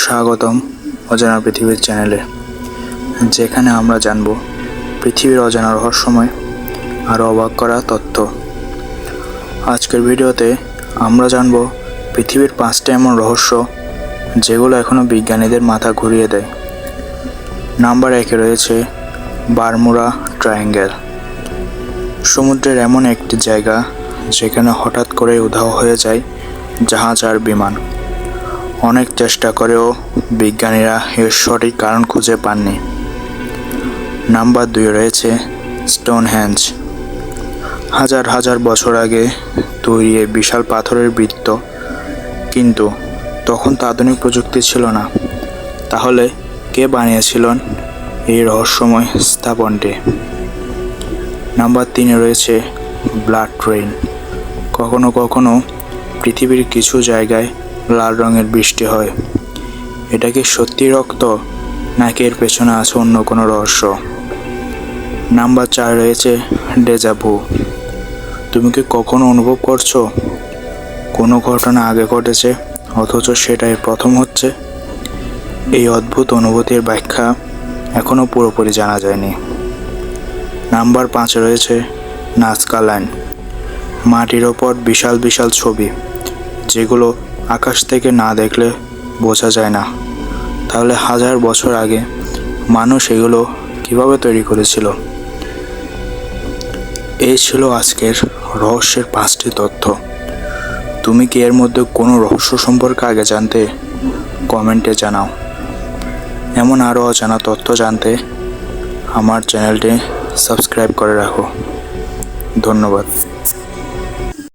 স্বাগতম অজানা পৃথিবীর চ্যানেলে, যেখানে আমরা জানব পৃথিবীর অজানা রহস্যময় আর অবাক করা তথ্য। আজকের ভিডিওতে আমরা জানব পৃথিবীর 5টা এমন রহস্য যেগুলো এখনও বিজ্ঞানীদের মাথা ঘুরিয়ে দেয়। নাম্বার 1-এ রয়েছে বারমুডা ট্রায়াঙ্গেল। সমুদ্রের এমন একটি জায়গা যেখানে হঠাৎ করে উধাও হয়ে যায় জাহাজ আর বিমান। অনেক চেষ্টা করেও বিজ্ঞানীরা এর সঠিক কারণ খুঁজে পাননি। নাম্বার 2-এ রয়েছে স্টোনহেঞ্জ। হাজার হাজার বছর আগে তৈরি এই বিশাল পাথরের বৃত্ত, কিন্তু তখন তো আধুনিক প্রযুক্তি ছিল না। তাহলে কে বানিয়েছিলেন এই রহস্যময় স্থাপনটি? নাম্বার 3-এ রয়েছে ব্লাড রেইন। কখনো কখনো পৃথিবীর কিছু জায়গায় লাল রঙের বৃষ্টি হয়। এটা কি সত্যি রক্ত, নাকি এর পেছনে আছে অন্য কোনো রহস্য? নাম্বার 4 রয়েছে ডেজা ভু। তুমি কি কখনো অনুভব করছো কোনো ঘটনা আগে ঘটেছে অথচ সেটাই প্রথম হচ্ছে? এই অদ্ভুত অনুভূতির ব্যাখ্যা এখনও পুরোপুরি জানা যায়নি। নাম্বার 5-এ রয়েছে নাজকা লাইন। মাটির ওপর বিশাল বিশাল ছবি, যেগুলো আকাশ থেকে না দেখলে বোঝা যায় না। তাহলে হাজার বছর আগে মানুষ এগুলো কিভাবে তৈরি করেছিল? এই ছিল আজকের রহস্যের 5টি তথ্য। তুমি কি এর মধ্যে কোনো রহস্য সম্পর্কে আগে জানতে? কমেন্টে জানাও। এমন আরও অজানা তথ্য জানতে আমার চ্যানেলটি সাবস্ক্রাইব করে রাখো। ধন্যবাদ।